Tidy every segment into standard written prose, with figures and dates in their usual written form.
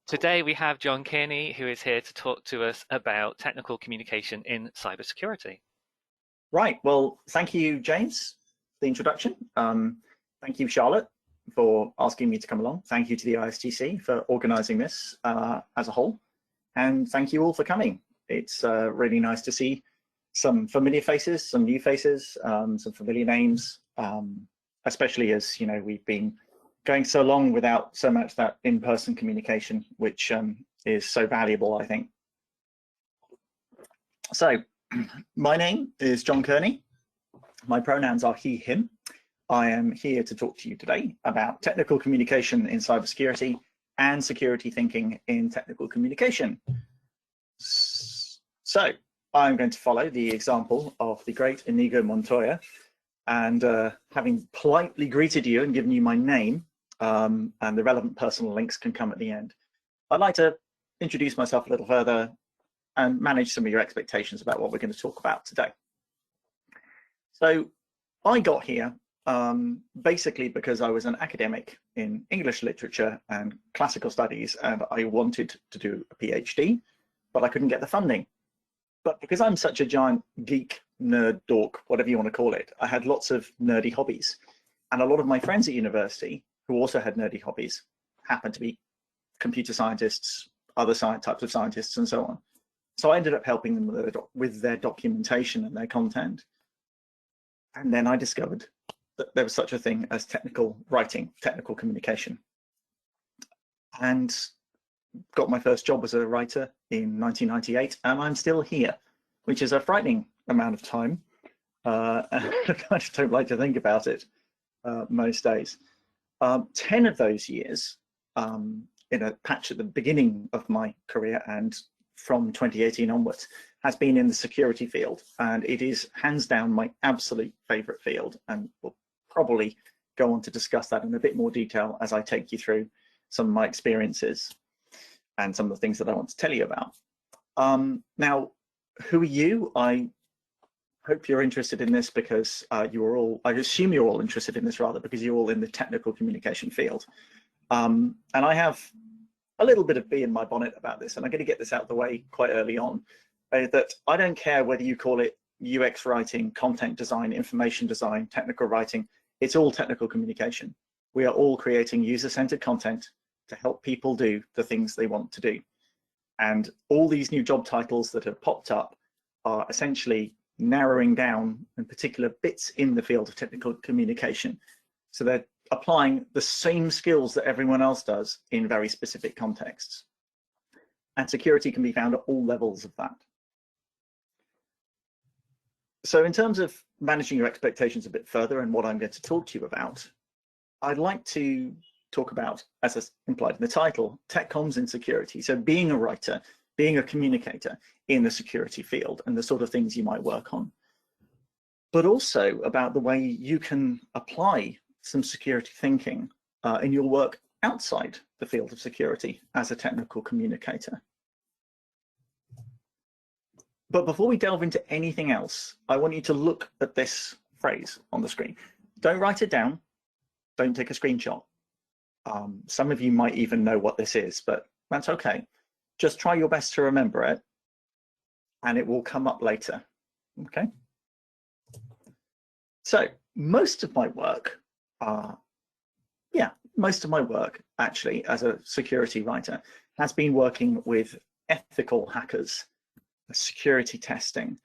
Today we have John Kearney, who is here to talk to us about technical communication in cybersecurity. Right. Well, thank you, James, for the introduction. Thank you, Charlotte, for asking me to come along. Thank you to the ISTC for organizing this as a whole. And thank you all for coming. It's really nice to see some familiar faces, some new faces, some familiar names, especially as, you know, we've been going so long without so much that in-person communication, which is so valuable, I think. So, my name is John Kearney. My pronouns are he, him. I am here to talk to you today about technical communication in cybersecurity and security thinking in technical communication. So, I'm going to follow the example of the great Inigo Montoya, and having politely greeted you and given you my name, and the relevant personal links can come at the end, I'd like to introduce myself a little further and manage some of your expectations about what we're going to talk about today. So I got here basically because I was an academic in English literature and classical studies, and I wanted to do a PhD, but I couldn't get the funding. But because I'm such a giant geek, nerd, dork, whatever you want to call it, I had lots of nerdy hobbies. And a lot of my friends at university who also had nerdy hobbies happened to be computer scientists, other types of scientists, and so on. So I ended up helping them with their documentation and their content. And then I discovered that there was such a thing as technical writing, technical communication. And got my first job as a writer in 1998, and I'm still here, which is a frightening amount of time. And I kind of don't like to think about it most days. 10 of those years, in a patch at the beginning of my career and from 2018 onwards, has been in the security field, and it is hands down my absolute favorite field, and we'll probably go on to discuss that in a bit more detail as I take you through some of my experiences and some of the things that I want to tell you about. Now, who are you? I hope you're interested in this because I assume you're all interested in this rather, because you're all in the technical communication field. And I have a little bit of bee in my bonnet about this, and I'm going to get this out of the way quite early on, that I don't care whether you call it UX writing, content design, information design, technical writing, it's all technical communication. We are all creating user-centered content to help people do the things they want to do. And all these new job titles that have popped up are essentially narrowing down in particular bits in the field of technical communication. So they're applying the same skills that everyone else does in very specific contexts. And security can be found at all levels of that. So in terms of managing your expectations a bit further and what I'm going to talk to you about, I'd like to talk about, as implied in the title, tech comms in security. So being a writer, being a communicator in the security field and the sort of things you might work on, but also about the way you can apply some security thinking in your work outside the field of security as a technical communicator. But before we delve into anything else, I want you to look at this phrase on the screen. Don't write it down. Don't take a screenshot. Some of you might even know what this is, but that's okay. Just try your best to remember it, and it will come up later, okay? So most of my work, actually as a security writer has been working with ethical hackers, security testing,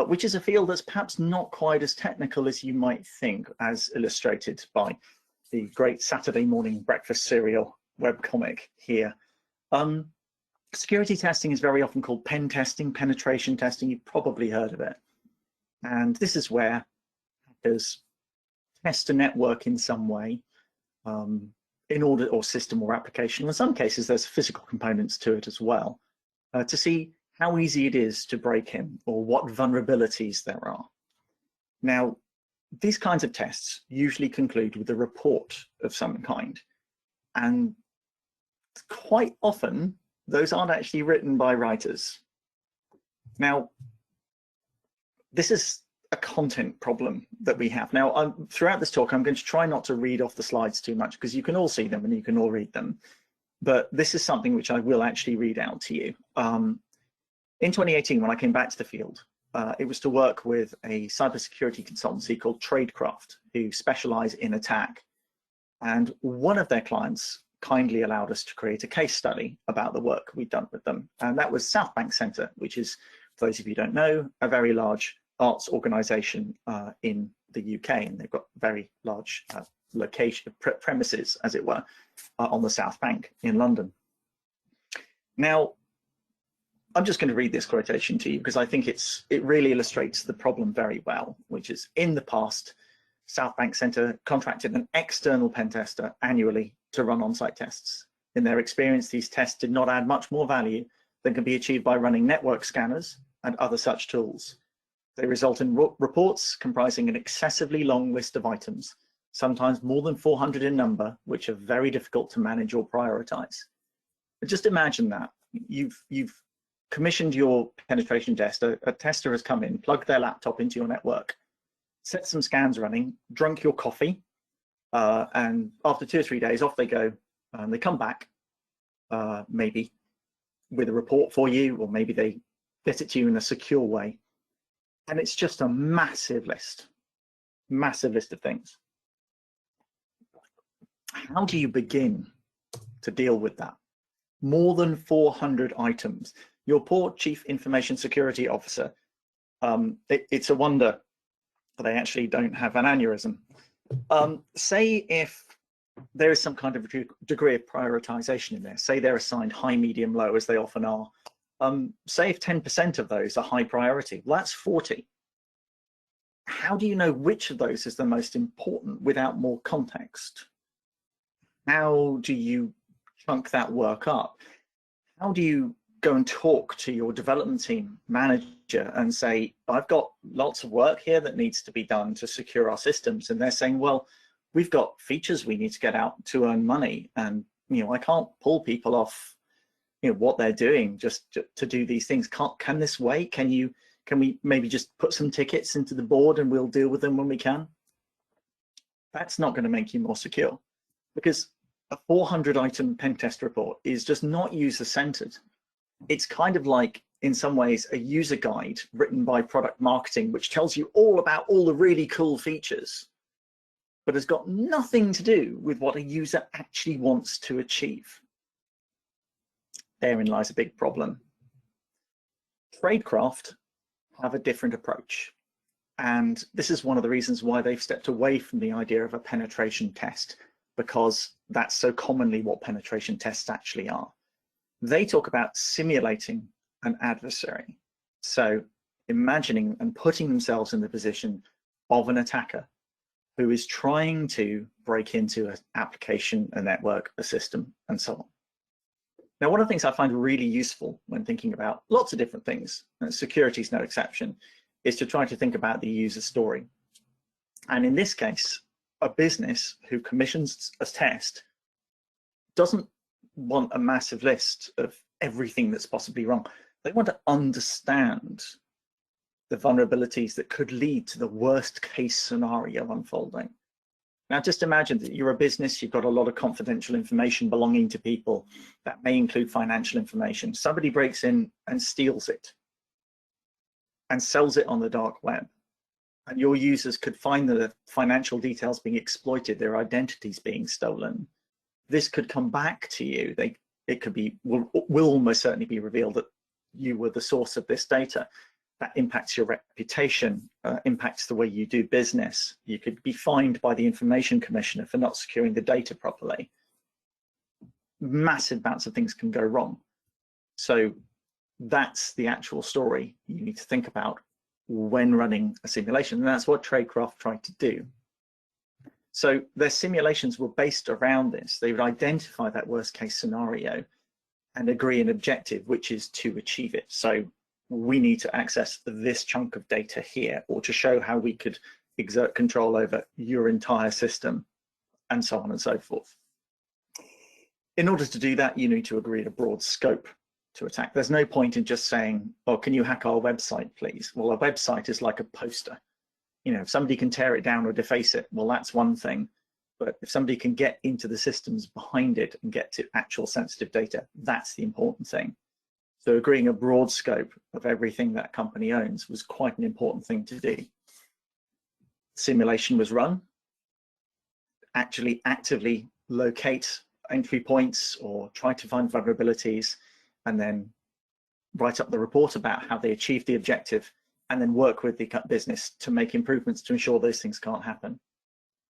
which is a field that's perhaps not quite as technical as you might think, as illustrated by the great Saturday morning breakfast cereal webcomic here. Security testing is very often called pen testing, penetration testing. You've probably heard of it. And this is where hackers test a network in some way in order, or system or application. In some cases, there's physical components to it as well, to see how easy it is to break in or what vulnerabilities there are. Now, these kinds of tests usually conclude with a report of some kind. And quite often, those aren't actually written by writers. Now, this is a content problem that we have. Now, throughout this talk, I'm going to try not to read off the slides too much because you can all see them and you can all read them. but this is something which I will actually read out to you. In 2018, when I came back to the field, it was to work with a cybersecurity consultancy called Tradecraft, who specialize in attack. And one of their clients kindly allowed us to create a case study about the work we'd done with them. And that was South Bank Centre, which is, for those of you who don't know, a very large arts organisation in the UK, and they've got very large premises, as it were, on the South Bank in London. Now, I'm just going to read this quotation to you because I think it really illustrates the problem very well, which is, in the past, South Bank Centre contracted an external pen tester annually to run on-site tests. In their experience, these tests did not add much more value than can be achieved by running network scanners and other such tools. They result in reports comprising an excessively long list of items, sometimes more than 400 in number, which are very difficult to manage or prioritize. But just imagine that. You've commissioned your penetration test. A tester has come in, plugged their laptop into your network, set some scans running, drunk your coffee, and after 2 or 3 days, off they go. And they come back, maybe with a report for you, or maybe they get it to you in a secure way. And it's just a massive list of things. How do you begin to deal with that? More than 400 items. Your poor Chief Information Security Officer, it's a wonder they actually don't have an aneurysm. Say if there is some kind of degree of prioritization in there, say they're assigned high, medium, low, as they often are. Say if 10% of those are high priority, well, that's 40. How do you know which of those is the most important without more context? How do you chunk that work up? How do you go and talk to your development team manager and say, I've got lots of work here that needs to be done to secure our systems, and they're saying, well, we've got features we need to get out to earn money, and I can't pull people off what they're doing just to do these things. Can this wait? Can we maybe just put some tickets into the board and we'll deal with them when we can? That's not going to make you more secure, because a 400 item pen test report is just not user centered. It's kind of like, in some ways, a user guide written by product marketing, which tells you all about all the really cool features, but has got nothing to do with what a user actually wants to achieve. Therein lies a big problem. Tradecraft have a different approach. And this is one of the reasons why they've stepped away from the idea of a penetration test, because that's so commonly what penetration tests actually are. They talk about simulating an adversary. So imagining and putting themselves in the position of an attacker who is trying to break into an application, a network, a system, and so on. Now, one of the things I find really useful when thinking about lots of different things, and security is no exception, is to try to think about the user story. And in this case, a business who commissions a test doesn't want a massive list of everything that's possibly wrong. They want to understand the vulnerabilities that could lead to the worst case scenario unfolding. Now, just imagine that you're a business, you've got a lot of confidential information belonging to people. That may include financial information. Somebody breaks in and steals it and sells it on the dark web. And your users could find the financial details being exploited, their identities being stolen. This could come back to you. It could be, will almost certainly be revealed that you were the source of this data. That impacts your reputation, impacts the way you do business. You could be fined by the Information Commissioner for not securing the data properly. Massive amounts of things can go wrong. So that's the actual story you need to think about when running a simulation. And that's what Tradecraft tried to do. So their simulations were based around this. They would identify that worst case scenario and agree an objective, which is to achieve it. So we need to access this chunk of data here, or to show how we could exert control over your entire system, and so on and so forth. In order to do that, you need to agree a broad scope to attack. There's no point in just saying, oh, can you hack our website, please? Well, a website is like a poster. If somebody can tear it down or deface it, well, that's one thing. But if somebody can get into the systems behind it and get to actual sensitive data, that's the important thing. So agreeing a broad scope of everything that company owns was quite an important thing to do. Simulation was run, actually actively locate entry points or try to find vulnerabilities, and then write up the report about how they achieved the objective, and then work with the business to make improvements to ensure those things can't happen.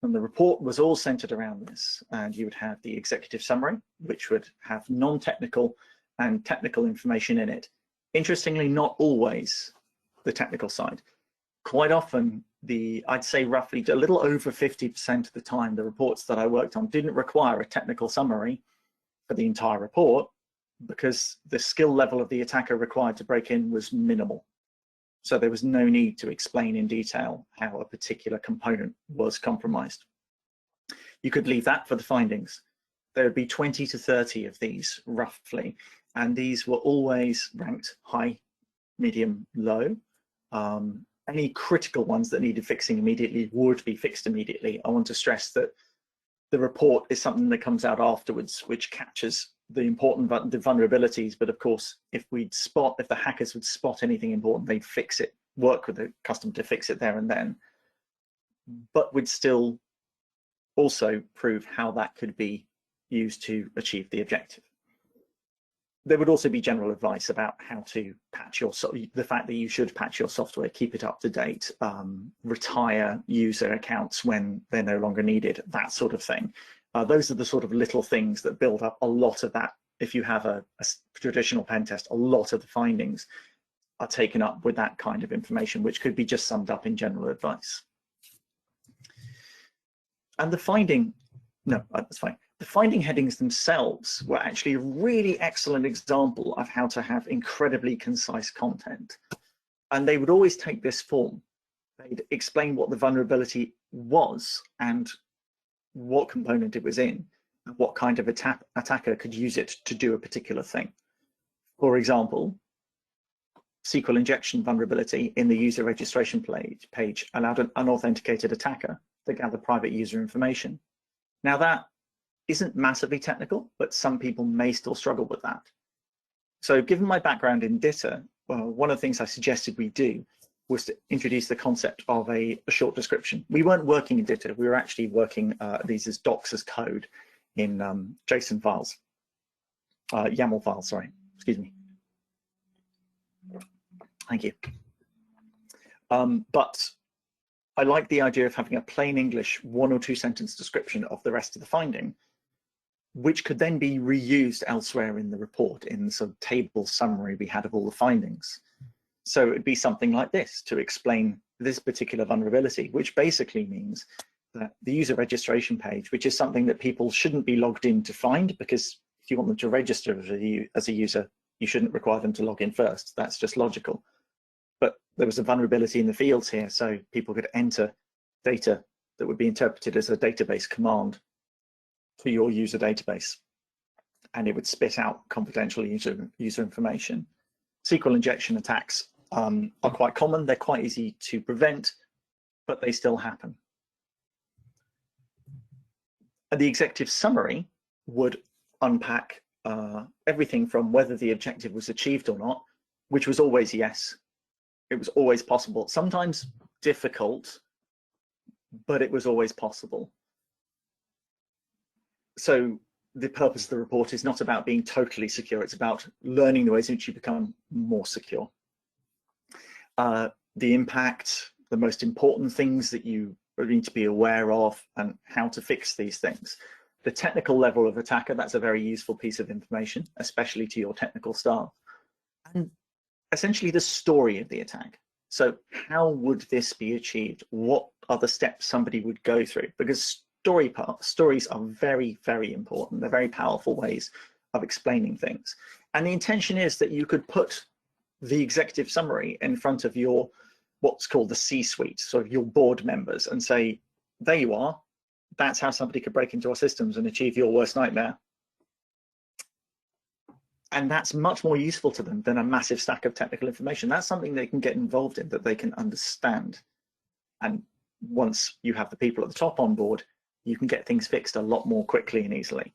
And the report was all centered around this. And you would have the executive summary, which would have non-technical and technical information in it. Interestingly, not always the technical side. Quite often, I'd say roughly a little over 50% of the time, the reports that I worked on didn't require a technical summary for the entire report, because the skill level of the attacker required to break in was minimal. So there was no need to explain in detail how a particular component was compromised. You could leave that for the findings. There would be 20 to 30 of these roughly, and these were always ranked high, medium, low. Any critical ones that needed fixing immediately would be fixed immediately. I want to stress that the report is something that comes out afterwards, which captures the important vulnerabilities. But of course, if the hackers would spot anything important, they'd fix it, work with the customer to fix it there and then, but would still also prove how that could be used to achieve the objective. There would also be general advice about how to patch the fact that you should patch your software, keep it up to date, retire user accounts when they're no longer needed, that sort of thing. Those are the sort of little things that build up a lot of that. If you have a traditional pen test, a lot of the findings are taken up with that kind of information, which could be just summed up in general advice. And the finding headings themselves were actually a really excellent example of how to have incredibly concise content. And they would always take this form. They'd explain what the vulnerability was and what component it was in, and what kind of attacker could use it to do a particular thing. For example, SQL injection vulnerability in the user registration page allowed an unauthenticated attacker to gather private user information. Now that isn't massively technical, but some people may still struggle with that. So given my background in DITA, one of the things I suggested we do was to introduce the concept of a short description. We weren't working in DITA, we were actually working these as docs as code in JSON files, YAML files, sorry, excuse me. Thank you. But I like the idea of having a plain English 1 or 2 sentence description of the rest of the finding, which could then be reused elsewhere in the report in the sort of table summary we had of all the findings. So it'd be something like this to explain this particular vulnerability, which basically means that the user registration page, which is something that people shouldn't be logged in to find, because if you want them to register as a user, you shouldn't require them to log in first. That's just logical. But there was a vulnerability in the fields here, so people could enter data that would be interpreted as a database command to your user database, and it would spit out confidential user information. SQL injection attacks are quite common. They're quite easy to prevent, but they still happen. And the executive summary would unpack everything from whether the objective was achieved or not, which was always yes. It was always possible. Sometimes difficult, but it was always possible. So the purpose of the report is not about being totally secure. It's about learning the ways in which you become more secure. The impact, the most important things that you need to be aware of, and how to fix these things. The technical level of attacker, that's a very useful piece of information, especially to your technical staff. And essentially the story of the attack. So how would this be achieved? What are the steps somebody would go through? Because stories are very, very important. They're very powerful ways of explaining things. And the intention is that you could put the executive summary in front of your, what's called the C-suite, so your board members, and say, there you are. That's how somebody could break into our systems and achieve your worst nightmare. And that's much more useful to them than a massive stack of technical information. That's something they can get involved in, that they can understand. And once you have the people at the top on board, You can get things fixed a lot more quickly and easily.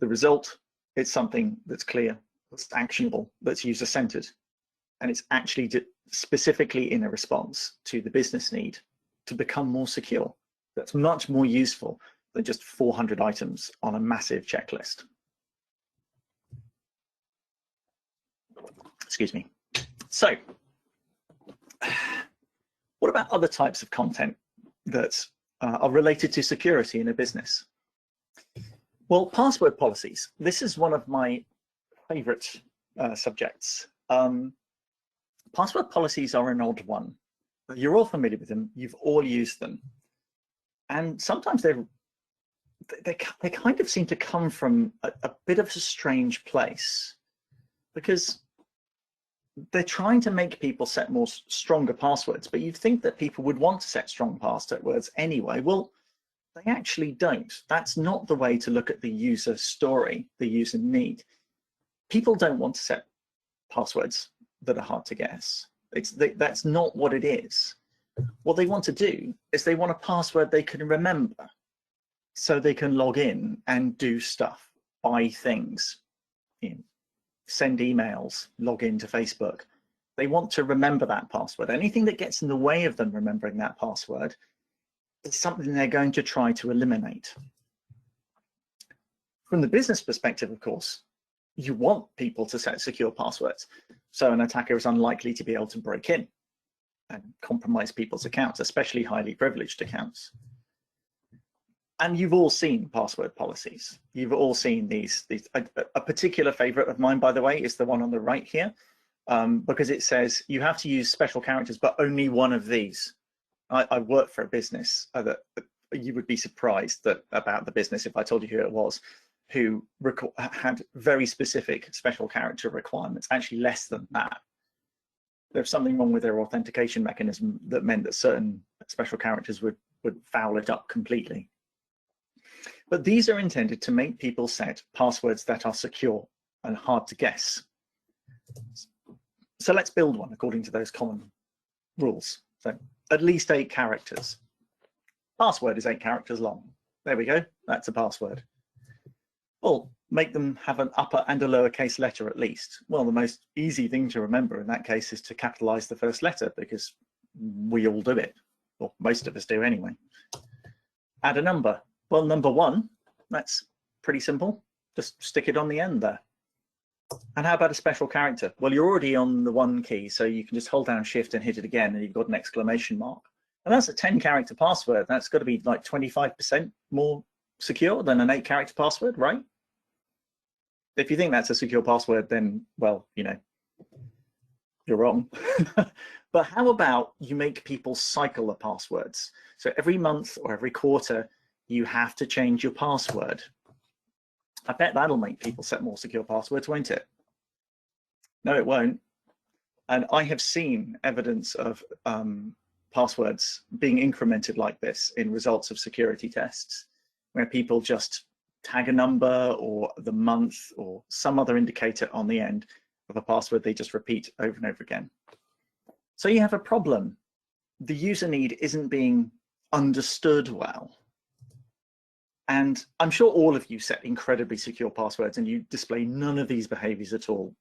The result is something that's clear, that's actionable, that's user-centered, and it's actually specifically in a response to the business need to become more secure. That's much more useful than just 400 items on a massive checklist. Excuse me. So, what about other types of content that are related to security in a business? Well, password policies. This is one of my favorite subjects. Password policies are an odd one. You're all familiar with them. You've all used them. And sometimes they kind of seem to come from a bit of a strange place, because they're trying to make people set stronger passwords, but you'd think that people would want to set strong passwords anyway. Well, they actually don't. That's not the way to look at the user story, the user need. People don't want to set passwords that are hard to guess. That's not what it is. What they want to do is they want a password they can remember, so they can log in and do stuff, buy things, send emails, log into Facebook. They want to remember that password. Anything that gets in the way of them remembering that password is something they're going to try to eliminate. From the business perspective, of course, you want people to set secure passwords, so an attacker is unlikely to be able to break in and compromise people's accounts, especially highly privileged accounts. And you've all seen password policies. You've all seen these. A particular favorite of mine, by the way, is the one on the right here, because it says you have to use special characters, but only one of these. I work for a business that you would be surprised about the business if I told you who it was, who had very specific special character requirements, actually less than that. There's something wrong with their authentication mechanism that meant that certain special characters would foul it up completely. But these are intended to make people set passwords that are secure and hard to guess. So let's build one according to those common rules. So at least 8 characters. Password is 8 characters long. There we go, that's a password. Well, make them have an upper and a lowercase letter at least. Well, the most easy thing to remember in that case is to capitalize the first letter, because we all do it, or most of us do anyway. Add a number. Well, number 1, that's pretty simple. Just stick it on the end there. And how about a special character? Well, you're already on the 1 key, so you can just hold down Shift and hit it again, and you've got an exclamation mark. And that's a 10-character password. That's got to be like 25% more secure than an 8-character password, right? If you think that's a secure password, then, well, you know, you're wrong. But how about you make people cycle the passwords? So every month or every quarter, you have to change your password. I bet that'll make people set more secure passwords, won't it? No, it won't. And I have seen evidence of passwords being incremented like this in results of security tests, where people just tag a number or the month or some other indicator on the end of a password they just repeat over and over again. So you have a problem. The user need isn't being understood well. And I'm sure all of you set incredibly secure passwords and you display none of these behaviors at all.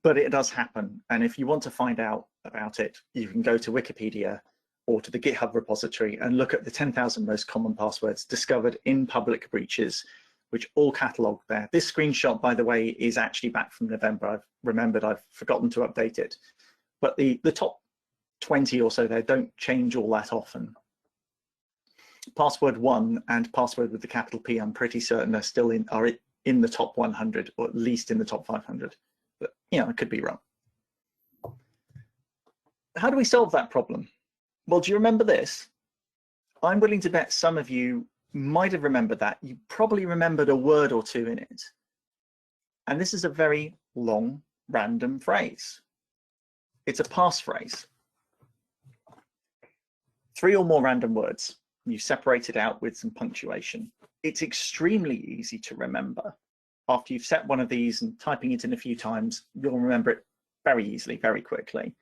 But it does happen. And if you want to find out about it, you can go to Wikipedia or to the GitHub repository and look at the 10,000 most common passwords discovered in public breaches, which all cataloged there. This screenshot, by the way, is actually back from November. I've remembered, I've forgotten to update it. But the top 20 or so there don't change all that often. Password 1 and password with the capital P, I'm pretty certain are still in the top 100, or at least in the top 500. But, you know, I could be wrong. How do we solve that problem? Well, do you remember this? I'm willing to bet some of you might have remembered that. You probably remembered a word or two in it. And this is a very long, random phrase. It's a passphrase. 3 or more random words. You separate it out with some punctuation. It's extremely easy to remember. After you've set one of these and typing it in a few times, you'll remember it very easily, very quickly.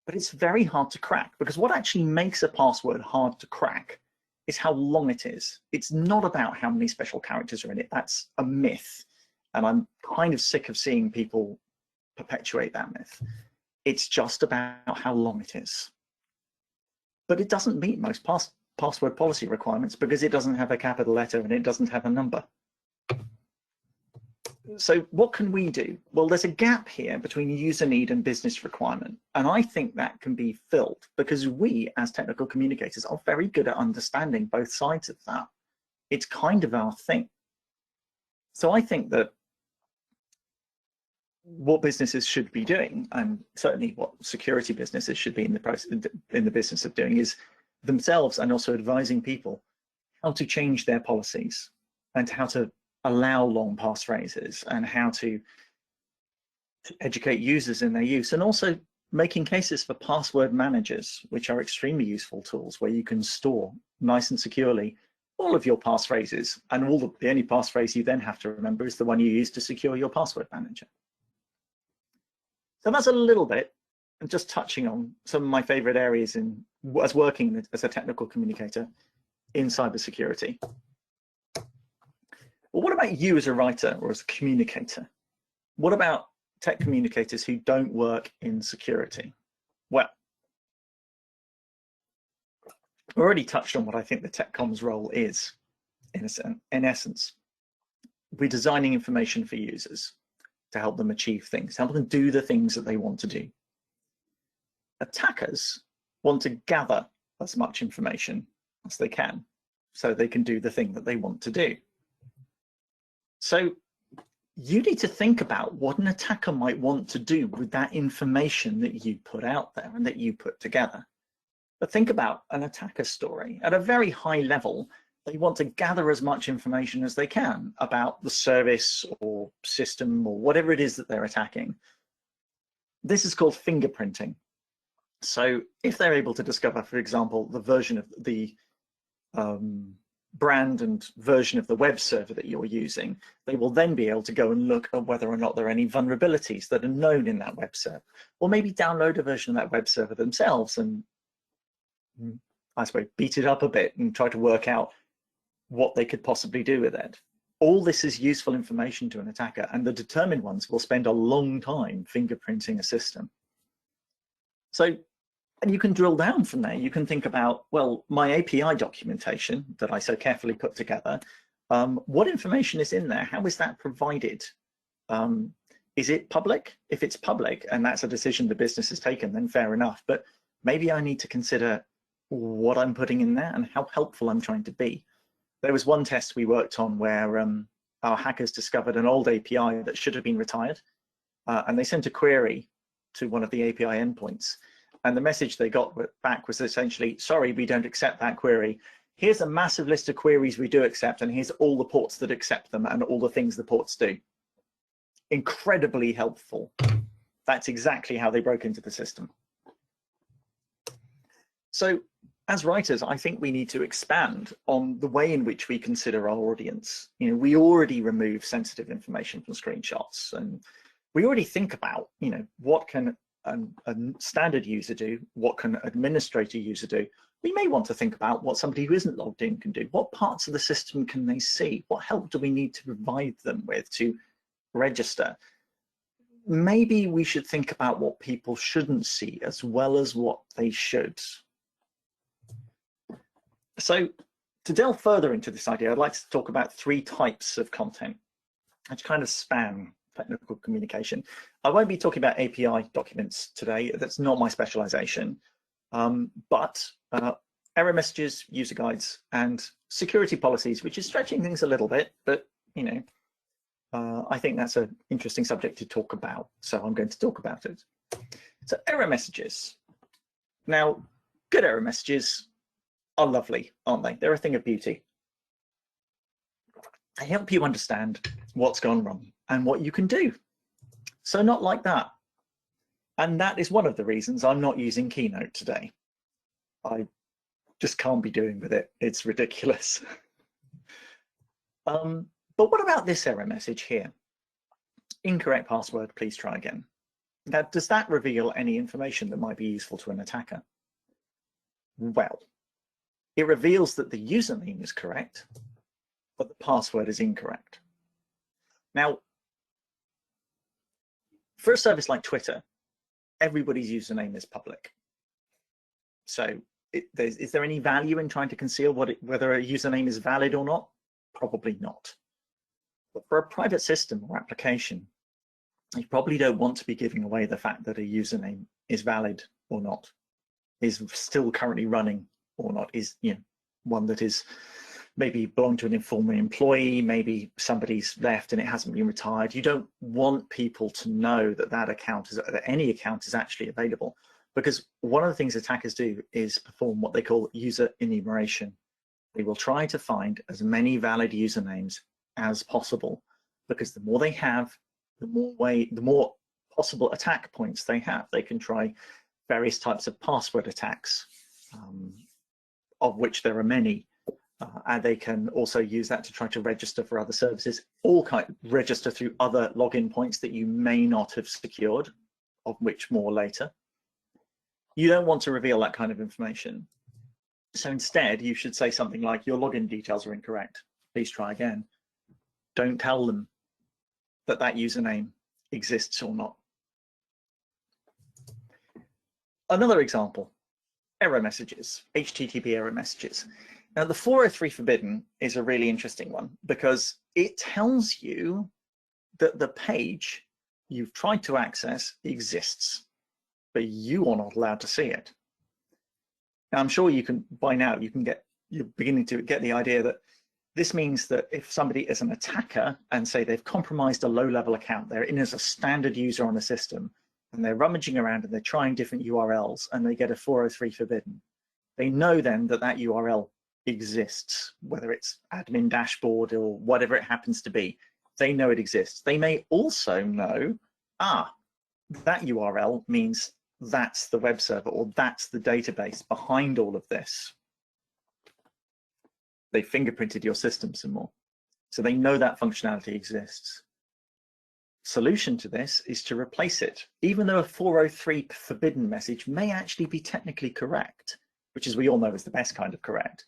but it's very hard to crack, because what actually makes a password hard to crack is how long it is. It's not about how many special characters are in it. That's a myth. And I'm kind of sick of seeing people perpetuate that myth. It's just about how long it is. But it doesn't meet most password policy requirements because it doesn't have a capital letter and it doesn't have a number. So what can we do? Well, there's a gap here between user need and business requirement. And I think that can be filled because we, as technical communicators, are very good at understanding both sides of that. It's kind of our thing. So I think that what businesses should be doing, and certainly what security businesses should be in the business of doing, is themselves and also advising people how to change their policies and how to allow long passphrases and how to educate users in their use, and also making cases for password managers, which are extremely useful tools where you can store nice and securely all of your passphrases, and the only passphrase you then have to remember is the one you use to secure your password manager. So that's a little bit, and just touching on some of my favorite areas as working as a technical communicator in cybersecurity. Well, what about you as a writer or as a communicator? What about tech communicators who don't work in security? Well, I already touched on what I think the tech comms role is, in essence. We're designing information for users to help them achieve things, help them do the things that they want to do. Attackers want to gather as much information as they can so they can do the thing that they want to do. So you need to think about what an attacker might want to do with that information that you put out there and that you put together. But think about an attacker story. At a very high level, they want to gather as much information as they can about the service or system or whatever it is that they're attacking. This is called fingerprinting. So if they're able to discover, for example, the version of the brand and version of the web server that you're using, they will then be able to go and look at whether or not there are any vulnerabilities that are known in that web server, or maybe download a version of that web server themselves and, I suppose, beat it up a bit and try to work out what they could possibly do with it. All this is useful information to an attacker, and the determined ones will spend a long time fingerprinting a system. So, and you can drill down from there. You can think about, well, my API documentation that I so carefully put together, what information is in there? How is that provided? Is it public? If it's public and that's a decision the business has taken, then fair enough. But maybe I need to consider what I'm putting in there and how helpful I'm trying to be. There was one test we worked on where our hackers discovered an old API that should have been retired, and they sent a query to one of the API endpoints. And the message they got back was essentially, sorry, we don't accept that query. Here's a massive list of queries we do accept, and here's all the ports that accept them and all the things the ports do. Incredibly helpful. That's exactly how they broke into the system. So as writers, I think we need to expand on the way in which we consider our audience. You know, we already remove sensitive information from screenshots, and we already think about, you know, what can a standard user do, what can an administrator user do. We may want to think about what somebody who isn't logged in can do. What parts of the system can they see? What help do we need to provide them with to register? Maybe we should think about what people shouldn't see as well as what they should. So to delve further into this idea, I'd like to talk about 3 types of content which kind of span technical communication. I won't be talking about API documents today. That's not my specialization. But error messages, user guides, and security policies, which is stretching things a little bit, but you know, I think that's an interesting subject to talk about. So I'm going to talk about it. So error messages. Now, good error messages are lovely, aren't they? They're a thing of beauty. They help you understand what's gone wrong and what you can do. So not like that. And that is one of the reasons I'm not using Keynote today. I just can't be doing with it. It's ridiculous. But what about this error message here? Incorrect password, please try again. Now, does that reveal any information that might be useful to an attacker? Well, it reveals that the username is correct, but the password is incorrect. Now, for a service like Twitter, everybody's username is public. So is there any value in trying to conceal whether a username is valid or not? Probably not. But for a private system or application, you probably don't want to be giving away the fact that a username is valid or not, is still currently running or not, is one that is maybe belonged to an former employee, maybe somebody's left and it hasn't been retired. You don't want people to know that any account is actually available, because one of the things attackers do is perform what they call user enumeration. They will try to find as many valid usernames as possible, because the more they have, the more possible attack points they have. They can try various types of password attacks, of which there are many, and they can also use that to try to register for other services, register through other login points that you may not have secured, of which more later. You don't want to reveal that kind of information. So instead, you should say something like, your login details are incorrect. Please try again. Don't tell them that username exists or not. Another example, error messages, HTTP error messages. Now, the 403 forbidden is a really interesting one, because it tells you that the page you've tried to access exists, but you are not allowed to see it. Now, I'm sure by now you're beginning to get the idea that this means that if somebody is an attacker and say they've compromised a low-level account, they're in as a standard user on the system, and they're rummaging around and they're trying different URLs and they get a 403 forbidden, they know then that URL exists, whether it's admin dashboard or whatever it happens to be. They know it exists. They may also know, that URL means that's the web server, or that's the database behind all of this. They fingerprinted your system some more, so they know that functionality exists. Solution to this is to replace it. Even though a 403 forbidden message may actually be technically correct, which, as we all know, is the best kind of correct,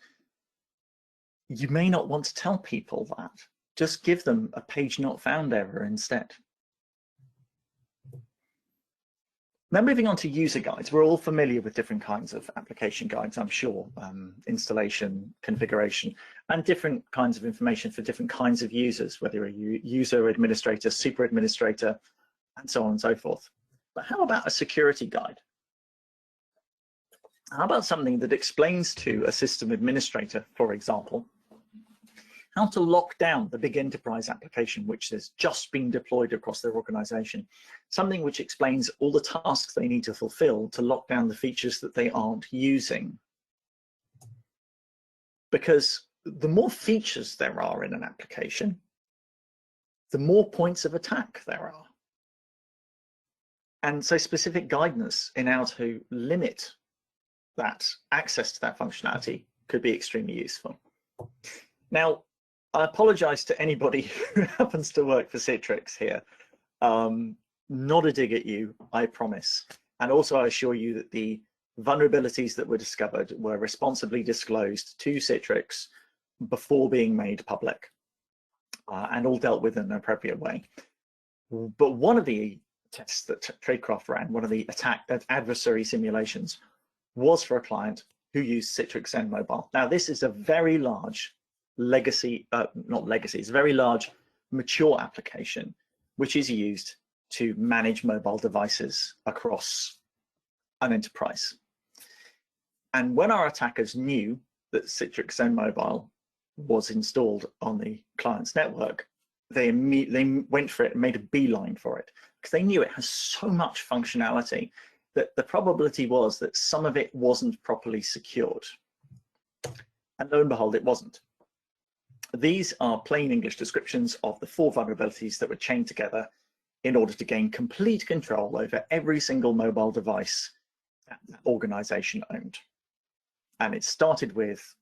you may not want to tell people that. Just give them a page not found error instead. Now, moving on to user guides. We're all familiar with different kinds of application guides, I'm sure, installation, configuration, and different kinds of information for different kinds of users, whether you're a user, administrator, super administrator, and so on and so forth. But how about a security guide? How about something that explains to a system administrator, for example, how to lock down the big enterprise application which has just been deployed across their organization, something which explains all the tasks they need to fulfill to lock down the features that they aren't using. Because the more features there are in an application, the more points of attack there are. And so specific guidance in how to limit that access to that functionality could be extremely useful. Now, I apologize to anybody who happens to work for Citrix here. Not a dig at you, I promise. And also I assure you that the vulnerabilities that were discovered were responsibly disclosed to Citrix before being made public, and all dealt with in an appropriate way. But one of the tests that Tradecraft ran, one of the adversary simulations, was for a client who used Citrix Zen Mobile. Now, this is a very large legacy, not legacy, it's a very large mature application which is used to manage mobile devices across an enterprise. And when our attackers knew that Citrix Zen Mobile was installed on the client's network, they went for it and made a beeline for it, because they knew it has so much functionality that the probability was that some of it wasn't properly secured. And lo and behold, it wasn't. These are plain English descriptions of the 4 vulnerabilities that were chained together in order to gain complete control over every single mobile device that the organization owned. And it started with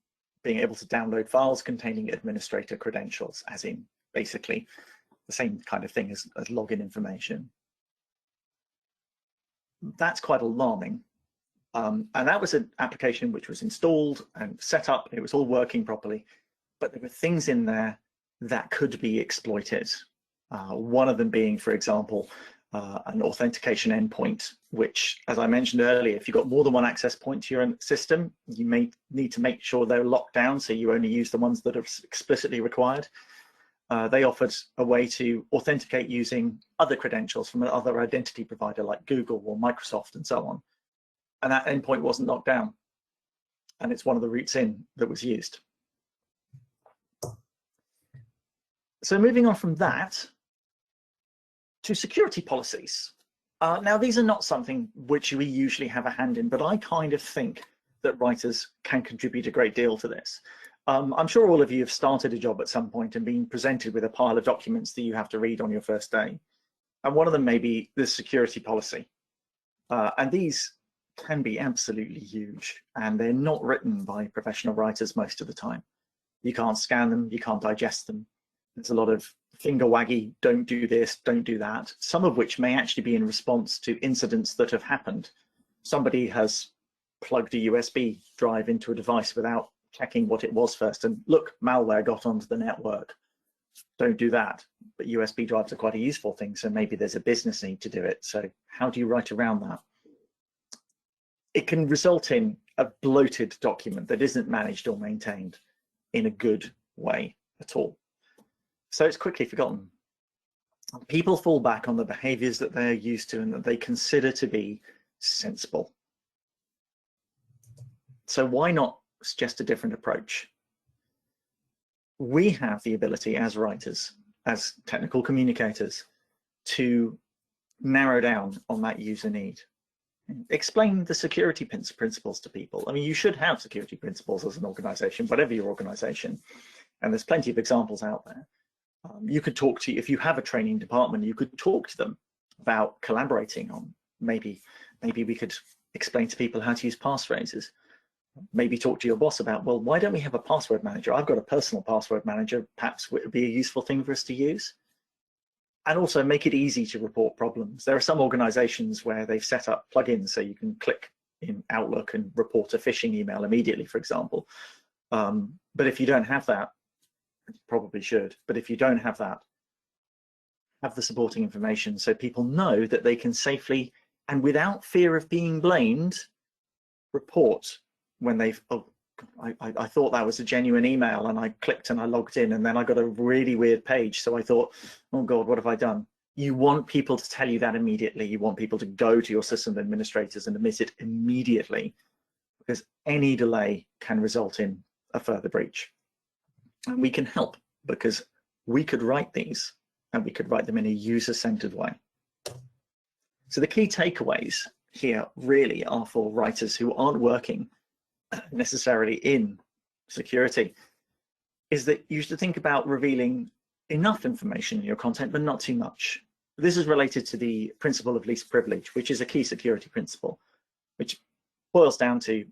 being able to download files containing administrator credentials, as in basically the same kind of thing as login information. That's quite alarming. And that was an application which was installed and set up. It was all working properly, but there were things in there that could be exploited. One of them being, for example, an authentication endpoint, which, as I mentioned earlier, if you've got more than one access point to your system, you may need to make sure they're locked down so you only use the ones that are explicitly required. They offered a way to authenticate using other credentials from another identity provider like Google or Microsoft and so on. And that endpoint wasn't locked down. And it's one of the routes in that was used. So moving on from that to security policies. Now, these are not something which we usually have a hand in, but I kind of think that writers can contribute a great deal to this. I'm sure all of you have started a job at some point and been presented with a pile of documents that you have to read on your first day. And one of them may be the security policy. And these can be absolutely huge, and they're not written by professional writers most of the time. You can't scan them, you can't digest them. There's a lot of finger waggy, don't do this, don't do that, some of which may actually be in response to incidents that have happened. Somebody has plugged a USB drive into a device without checking what it was first, and look, malware got onto the network. Don't do that. But USB drives are quite a useful thing, so maybe there's a business need to do it. So how do you write around that? It can result in a bloated document that isn't managed or maintained in a good way at all. So it's quickly forgotten. People fall back on the behaviors that they're used to and that they consider to be sensible. So why not suggest a different approach? We have the ability as writers, as technical communicators, to narrow down on that user need. Explain the security principles to people. I mean, you should have security principles as an organization, whatever your organization, and there's plenty of examples out there. You could talk to, if you have a training department, you could talk to them about collaborating on, maybe we could explain to people how to use passphrases. Maybe talk to your boss about, well, why don't we have a password manager? I've got a personal password manager, perhaps it would be a useful thing for us to use. And also make it easy to report problems. There are some organizations where they've set up plugins so you can click in Outlook and report a phishing email immediately, for example. But if you don't have that, you probably should, but if you don't have that, have the supporting information so people know that they can safely and without fear of being blamed, report when they've, oh, I thought that was a genuine email and I clicked and I logged in and then I got a really weird page. So I thought, oh God, what have I done? You want people to tell you that immediately. You want people to go to your system administrators and admit it immediately, because any delay can result in a further breach. And we can help because we could write these and we could write them in a user-centered way. So the key takeaways here really are for writers who aren't working necessarily in security, is that you should think about revealing enough information in your content, but not too much. This is related to the principle of least privilege, which is a key security principle, which boils down to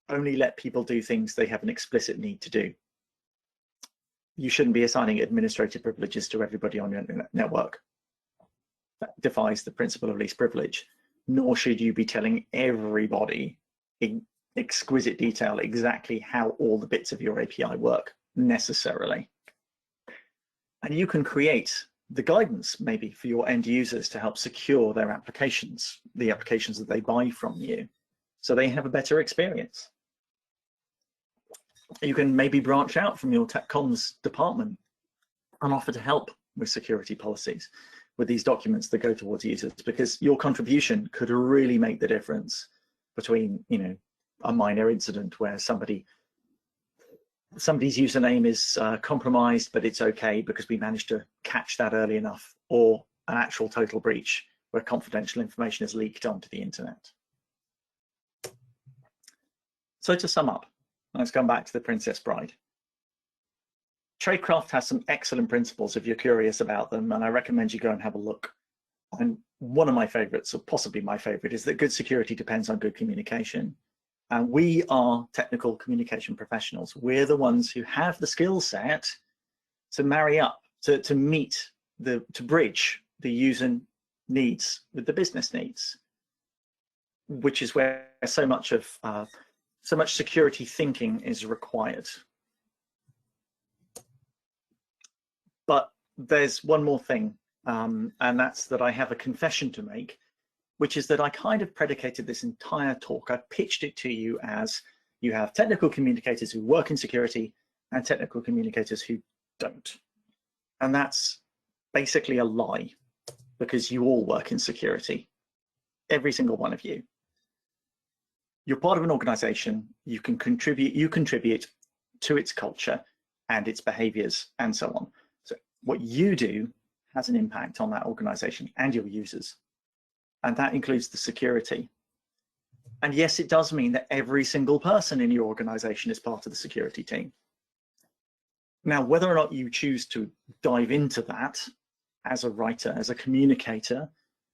only let people do things they have an explicit need to do. You shouldn't be assigning administrative privileges to everybody on your network. That defies the principle of least privilege, nor should you be telling everybody in exquisite detail exactly how all the bits of your API work necessarily. And you can create the guidance maybe for your end users to help secure their applications, the applications that they buy from you, so they have a better experience. You can maybe branch out from your tech comms department and offer to help with security policies with these documents that go towards users, because your contribution could really make the difference between, you know, a minor incident where somebody's username is compromised, but it's okay because we managed to catch that early enough, or an actual total breach where confidential information is leaked onto the internet. So to sum up, let's come back to the Princess Bride. Tradecraft has some excellent principles if you're curious about them, and I recommend you go and have a look. And one of my favorites, or possibly my favorite, is that good security depends on good communication. And we are technical communication professionals. We're the ones who have the skill set to marry up, to meet, to bridge the user needs with the business needs. which is where so much security thinking is required. But there's one more thing, and that's that I have a confession to make, which is that I kind of predicated this entire talk. I pitched it to you as you have technical communicators who work in security and technical communicators who don't. And that's basically a lie, because you all work in security, every single one of you. You're part of an organization, you contribute to its culture and its behaviors and so on. So what you do has an impact on that organization and your users. And that includes the security. And yes, it does mean that every single person in your organization is part of the security team. Now, whether or not you choose to dive into that as a writer, as a communicator,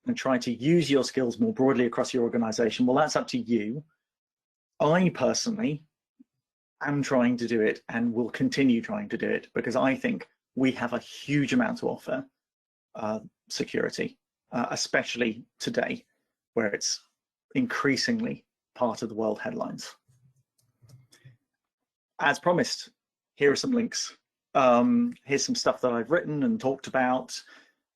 and try to use your skills more broadly across your organization, well, that's up to you. I personally am trying to do it and will continue trying to do it because I think we have a huge amount to offer security, especially today, where it's increasingly part of the world headlines. As promised, here are some links. Here's some stuff that I've written and talked about.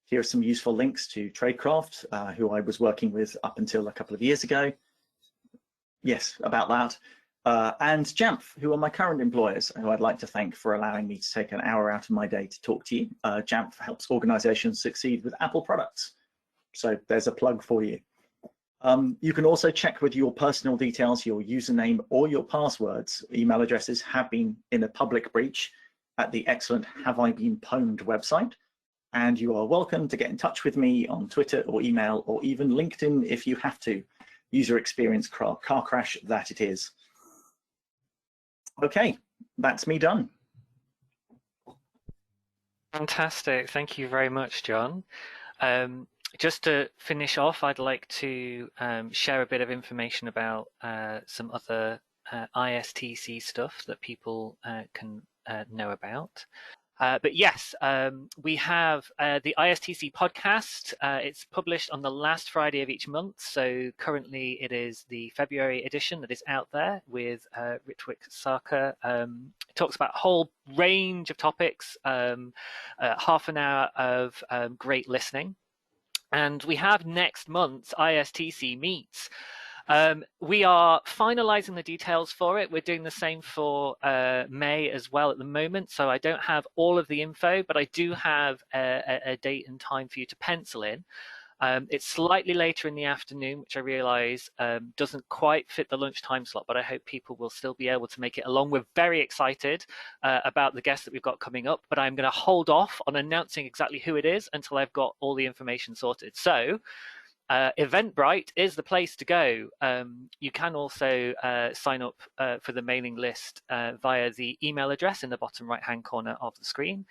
Here are some useful links to Tradecraft, who I was working with up until a couple of years ago. Yes, about that. And Jamf, who are my current employers, who I'd like to thank for allowing me to take an hour out of my day to talk to you. Jamf helps organizations succeed with Apple products. So there's a plug for you. You can also check with your personal details, your username or your passwords. Email addresses have been in a public breach at the excellent Have I Been Pwned website. And you are welcome to get in touch with me on Twitter or email or even LinkedIn if you have to. User experience car crash that it is. Okay, that's me done. Fantastic. Thank you very much, John. Just to finish off, I'd like to share a bit of information about some other ISTC stuff that people can know about. But yes, we have the ISTC podcast. It's published on the last Friday of each month. So currently it is the February edition that is out there with Ritwik Sarkar. It talks about a whole range of topics, half an hour of great listening. And we have next month's ISTC Meets. We are finalizing the details for it. We're doing the same for May as well at the moment. So I don't have all of the info, but I do have a date and time for you to pencil in. It's slightly later in the afternoon, which I realize doesn't quite fit the lunchtime slot, but I hope people will still be able to make it along. We're very excited about the guests that we've got coming up, but I'm going to hold off on announcing exactly who it is until I've got all the information sorted. So Eventbrite is the place to go. You can also sign up for the mailing list via the email address in the bottom right-hand corner of the screen.